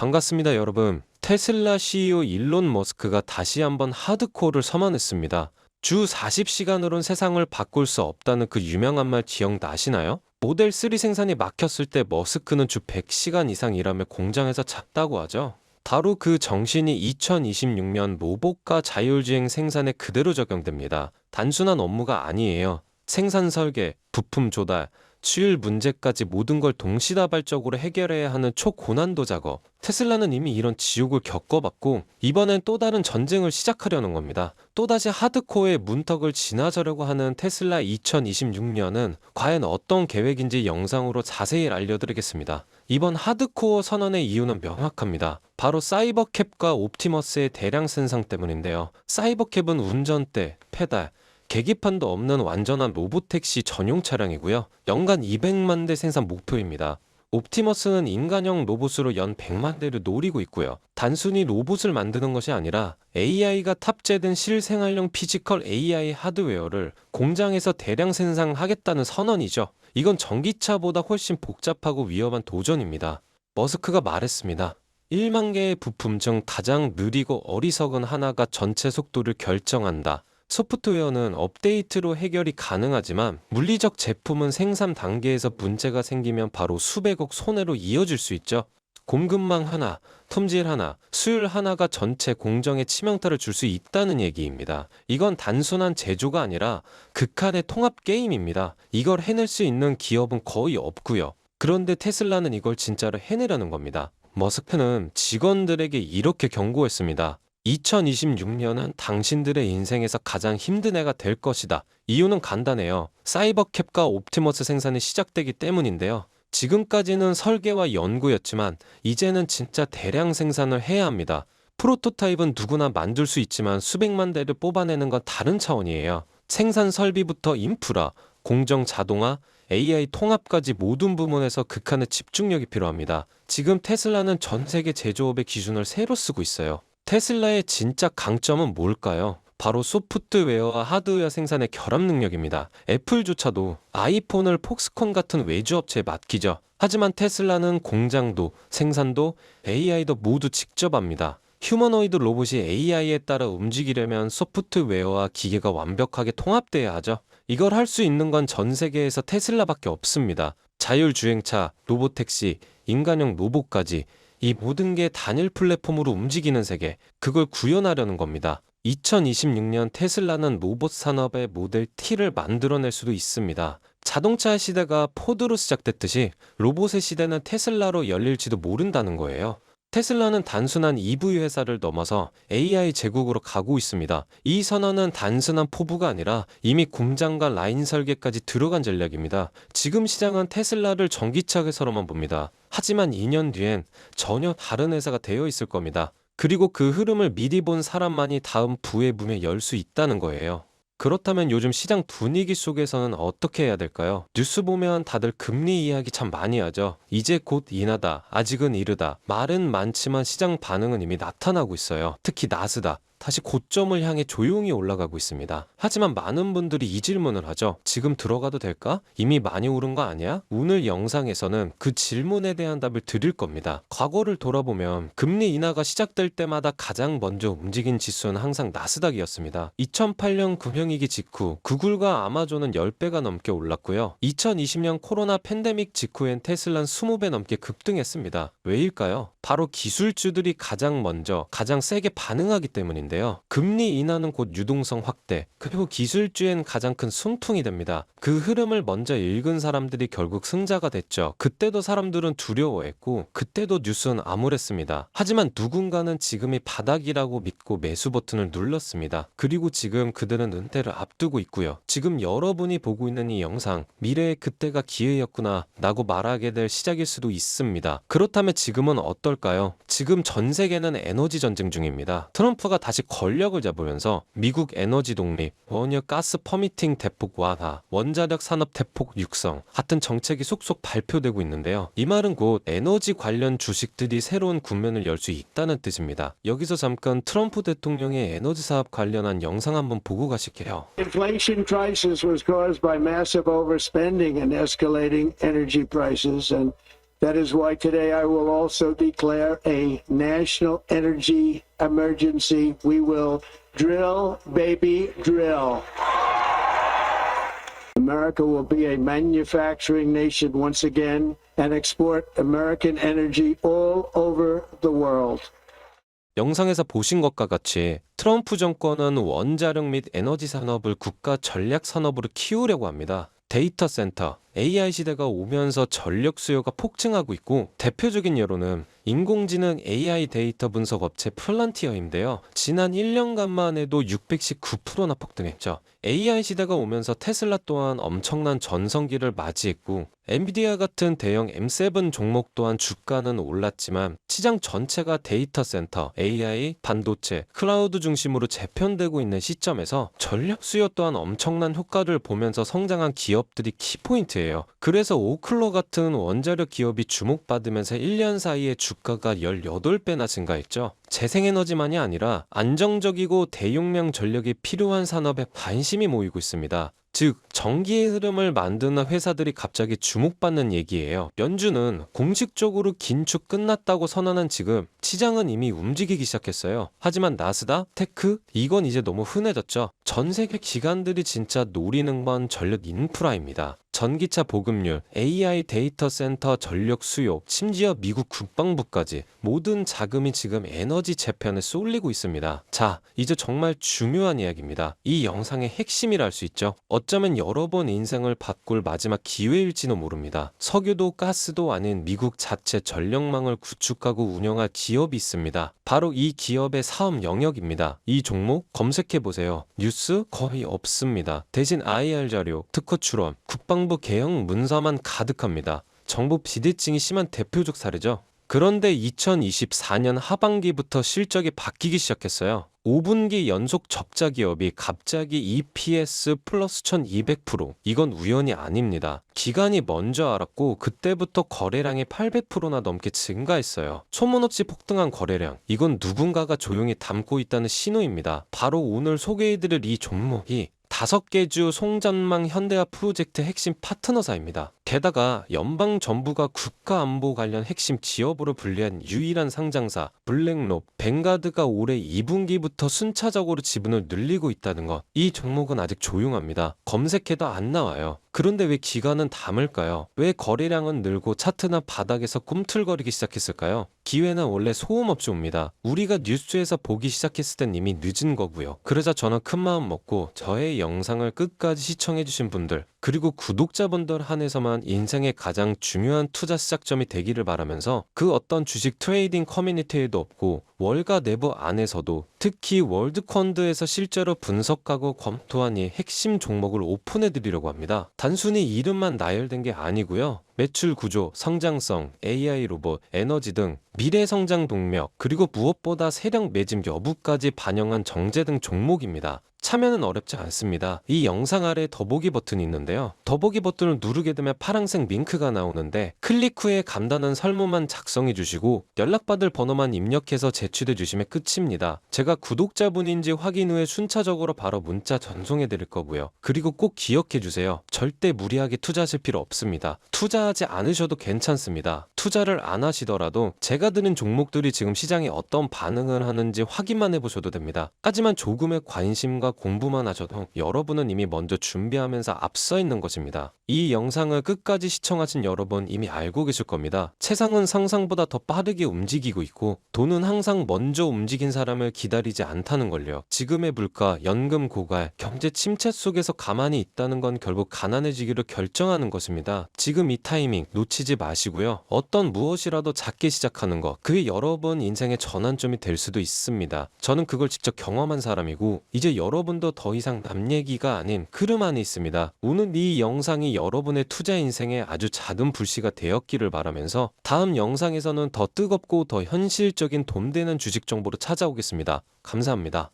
반갑습니다, 여러분. 테슬라 CEO 일론 머스크가 다시 한번 하드코어를 선언했습니다. 주 40시간으론 세상을 바꿀 수 없다는 그 유명한 말 기억나시나요? 모델 3 생산이 막혔을 때 머스크는 주 100시간 이상 일하며 공장에서 잤다고 하죠. 바로 그 정신이 2026년 로봇과 자율주행 생산에 그대로 적용됩니다. 단순한 업무가 아니에요. 생산 설계, 부품 조달, 수율 문제까지 모든 걸 동시다발적으로 해결해야 하는 초고난도 작업. 테슬라는 이미 이런 지옥을 겪어봤고 이번엔 또 다른 전쟁을 시작하려는 겁니다. 또다시 하드코어의 문턱을 지나자려고 하는 테슬라 2026년은 과연 어떤 계획인지 영상으로 자세히 알려드리겠습니다. 이번 하드코어 선언의 이유는 명확합니다. 바로 사이버캡과 옵티머스의 대량 생산 때문인데요. 사이버캡은 운전대, 페달, 계기판도 없는 완전한 로보택시 전용 차량이고요. 연간 200만 대 생산 목표입니다. 옵티머스는 인간형 로봇으로 연 100만 대를 노리고 있고요. 단순히 로봇을 만드는 것이 아니라 AI가 탑재된 실생활형 피지컬 AI 하드웨어를 공장에서 대량 생산하겠다는 선언이죠. 이건 전기차보다 훨씬 복잡하고 위험한 도전입니다. 머스크가 말했습니다. 1만 개의 부품 중 가장 느리고 어리석은 하나가 전체 속도를 결정한다. 소프트웨어는 업데이트로 해결이 가능하지만 물리적 제품은 생산 단계에서 문제가 생기면 바로 수백억 손해로 이어질 수 있죠. 공급망 하나, 품질 하나, 수율 하나가 전체 공정에 치명타를 줄 수 있다는 얘기입니다. 이건 단순한 제조가 아니라 극한의 통합 게임입니다. 이걸 해낼 수 있는 기업은 거의 없고요. 그런데 테슬라는 이걸 진짜로 해내려는 겁니다. 머스크는 직원들에게 이렇게 경고했습니다. 2026년은 당신들의 인생에서 가장 힘든 해가 될 것이다. 이유는 간단해요. 사이버캡과 옵티머스 생산이 시작되기 때문인데요. 지금까지는 설계와 연구였지만 이제는 진짜 대량 생산을 해야 합니다. 프로토타입은 누구나 만들 수 있지만 수백만 대를 뽑아내는 건 다른 차원이에요. 생산 설비부터 인프라, 공정 자동화, AI 통합까지 모든 부문에서 극한의 집중력이 필요합니다. 지금 테슬라는 전 세계 제조업의 기준을 새로 쓰고 있어요. 테슬라의 진짜 강점은 뭘까요? 바로 소프트웨어와 하드웨어 생산의 결합 능력입니다. 애플조차도 아이폰을 폭스콘 같은 외주업체에 맡기죠. 하지만 테슬라는 공장도, 생산도, AI도 모두 직접 합니다. 휴머노이드 로봇이 AI에 따라 움직이려면 소프트웨어와 기계가 완벽하게 통합돼야 하죠. 이걸 할 수 있는 건 전 세계에서 테슬라밖에 없습니다. 자율주행차, 로보택시, 인간형 로봇까지 이 모든 게 단일 플랫폼으로 움직이는 세계, 그걸 구현하려는 겁니다. 2026년 테슬라는 로봇 산업의 모델 T를 만들어낼 수도 있습니다. 자동차 시대가 포드로 시작됐듯이 로봇의 시대는 테슬라로 열릴지도 모른다는 거예요. 테슬라는 단순한 EV 회사를 넘어서 AI 제국으로 가고 있습니다. 이 선언은 단순한 포부가 아니라 이미 공장과 라인 설계까지 들어간 전략입니다. 지금 시장은 테슬라를 전기차 회사로만 봅니다. 하지만 2년 뒤엔 전혀 다른 회사가 되어 있을 겁니다. 그리고 그 흐름을 미리 본 사람만이 다음 부의 문에 열 수 있다는 거예요. 그렇다면 요즘 시장 분위기 속에서는 어떻게 해야 될까요? 뉴스 보면 다들 금리 이야기 참 많이 하죠. 이제 곧 인하다, 아직은 이르다. 말은 많지만 시장 반응은 이미 나타나고 있어요. 특히 나스닥. 다시 고점을 향해 조용히 올라가고 있습니다. 하지만 많은 분들이 이 질문을 하죠. 지금 들어가도 될까? 이미 많이 오른 거 아니야? 오늘 영상에서는 그 질문에 대한 답을 드릴 겁니다. 과거를 돌아보면 금리 인하가 시작될 때마다 가장 먼저 움직인 지수는 항상 나스닥이었습니다. 2008년 금융위기 직후 구글과 아마존은 10배가 넘게 올랐고요. 2020년 코로나 팬데믹 직후엔 테슬라는 20배 넘게 급등했습니다. 왜일까요? 바로 기술주들이 가장 먼저 가장 세게 반응하기 때문인데요. 금리 인하는 곧 유동성 확대, 그리고 기술주엔 가장 큰 숨통이 됩니다. 그 흐름을 먼저 읽은 사람들이 결국 승자가 됐죠. 그때도 사람들은 두려워했고 그때도 뉴스는 암울했습니다. 하지만 누군가는 지금이 바닥이라고 믿고 매수 버튼을 눌렀습니다. 그리고 지금 그들은 은퇴를 앞두고 있고요. 지금 여러분이 보고 있는 이 영상, 미래의 그때가 기회였구나 라고 말하게 될 시작일 수도 있습니다. 그렇다면 지금은 어떨까요? 지금 전 세계는 에너지 전쟁 중입니다. 트럼프가 다시 권력을 잡으면서 미국 에너지 독립, 원유 가스 퍼미팅 대폭 완화, 원자력 산업 대폭 육성 같은 정책이 속속 발표되고 있는데요. 이 말은 곧 에너지 관련 주식들이 새로운 국면을 열 수 있다는 뜻입니다. 여기서 잠깐 트럼프 대통령의 에너지 사업 관련한 영상 한번 보고 가실게요. Inflation crisis was caused by massive overspending and escalating energy prices, and That is why today I will also declare a national energy emergency. We will drill, baby, drill. America will be a manufacturing nation once again and export American energy all over the world. 영상에서 보신 것과 같이 트럼프 정권은 원자력 및 에너지 산업을 국가 전략 산업으로 키우려고 합니다. 데이터 센터, AI 시대가 오면서 전력 수요가 폭증하고 있고 대표적인 예로는 인공지능 AI 데이터 분석 업체 플란티어인데요. 지난 1년간만 해도 619%나 폭등했죠. AI 시대가 오면서 테슬라 또한 엄청난 전성기를 맞이했고 엔비디아 같은 대형 M7 종목 또한 주가는 올랐지만 시장 전체가 데이터 센터, AI, 반도체, 클라우드 중심으로 재편되고 있는 시점에서 전력 수요 또한 엄청난 효과를 보면서 성장한 기업들이 키포인트예요. 그래서 오클러 같은 원자력 기업이 주목받으면서 1년 사이에 주가가 18배나 증가했죠. 재생에너지만이 아니라 안정적이고 대용량 전력이 필요한 산업에 관심이 모이고 있습니다. 즉 전기의 흐름을 만드는 회사들이 갑자기 주목받는 얘기예요. 연준은 공식적으로 긴축 끝났다고 선언한 지금 시장은 이미 움직이기 시작했어요. 하지만 나스닥, 테크 이건 이제 너무 흔해졌죠. 전 세계 기관들이 진짜 노리는 건 전력 인프라입니다. 전기차 보급률, AI 데이터 센터 전력 수요, 심지어 미국 국방부까지 모든 자금이 지금 에너지 재편에 쏠리고 있습니다. 자, 이제 정말 중요한 이야기입니다. 이 영상의 핵심이라 할 수 있죠. 어쩌면 여러 번 인생을 바꿀 마지막 기회일지도 모릅니다. 석유도 가스도 아닌 미국 자체 전력망을 구축하고 운영할 기업이 있습니다. 바로 이 기업의 사업 영역입니다. 이 종목 검색해보세요. 뉴스 거의 없습니다. 대신 IR 자료, 특허 출원, 국방부 개혁 문서만 가득합니다. 정부 비대칭이 심한 대표적 사례죠. 그런데 2024년 하반기부터 실적이 바뀌기 시작했어요. 5분기 연속 적자 기업이 갑자기 EPS 플러스 1200%. 이건 우연이 아닙니다. 기관이 먼저 알았고 그때부터 거래량이 800%나 넘게 증가했어요. 소문 없이 폭등한 거래량. 이건 누군가가 조용히 담고 있다는 신호입니다. 바로 오늘 소개해드릴 이 종목이 5개 주 송전망 현대화 프로젝트 핵심 파트너사입니다. 게다가 연방정부가 국가안보 관련 핵심 지역으로 분류한 유일한 상장사 블랙록, 뱅가드가 올해 2분기부터 순차적으로 지분을 늘리고 있다는 것. 이 종목은 아직 조용합니다. 검색해도 안 나와요. 그런데 왜 기관은 담을까요? 왜 거래량은 늘고 차트나 바닥에서 꿈틀거리기 시작했을까요? 기회는 원래 소음없이 옵니다. 우리가 뉴스에서 보기 시작했을 땐 이미 늦은 거고요. 그러자 저는 큰 마음 먹고 저의 영상을 끝까지 시청해주신 분들 그리고 구독자분들 한해서만 인생의 가장 중요한 투자 시작점이 되기를 바라면서 그 어떤 주식 트레이딩 커뮤니티에도 없고 월가 내부 안에서도 특히 월드펀드에서 실제로 분석하고 검토한 이 핵심 종목을 오픈해드리려고 합니다. 단순히 이름만 나열된 게 아니고요. 매출 구조, 성장성, AI 로봇, 에너지 등 미래 성장 동력, 그리고 무엇보다 세력 매집 여부까지 반영한 정제 등 종목입니다. 참여는 어렵지 않습니다. 이 영상 아래 더보기 버튼이 있는데요. 더보기 버튼을 누르게 되면 파란색 링크가 나오는데 클릭 후에 간단한 설문만 작성해 주시고 연락받을 번호만 입력해서 제출해 주시면 끝입니다. 제가 구독자분인지 확인 후에 순차적으로 바로 문자 전송해 드릴 거고요. 그리고 꼭 기억해 주세요. 절대 무리하게 투자하실 필요 없습니다. 투자하지 않으셔도 괜찮습니다. 투자를 안 하시더라도 제가 드는 종목들이 지금 시장에 어떤 반응을 하는지 확인만 해보셔도 됩니다. 하지만 조금의 관심과 공부만 하셔도 여러분은 이미 먼저 준비하면서 앞서 있는 것입니다. 이 영상을 끝까지 시청하신 여러분 이미 알고 계실 겁니다. 세상은 상상보다 더 빠르게 움직이고 있고 돈은 항상 먼저 움직인 사람을 기다리지 않다는 걸요. 지금의 물가, 연금 고갈, 경제 침체 속에서 가만히 있다는 건 결국 가난해지기로 결정하는 것입니다. 지금 이 타이밍 놓치지 마시고요. 어떤 무엇이라도 작게 시작하는 것, 그게 여러분 인생의 전환점이 될 수도 있습니다. 저는 그걸 직접 경험한 사람이고 이제 여러분도 더 이상 남 얘기가 아닌 흐름 안에 있습니다. 오늘 이 영상이 여러분의 투자 인생에 아주 작은 불씨가 되었기를 바라면서 다음 영상에서는 더 뜨겁고 더 현실적인 돈 되는 주식 정보로 찾아오겠습니다. 감사합니다.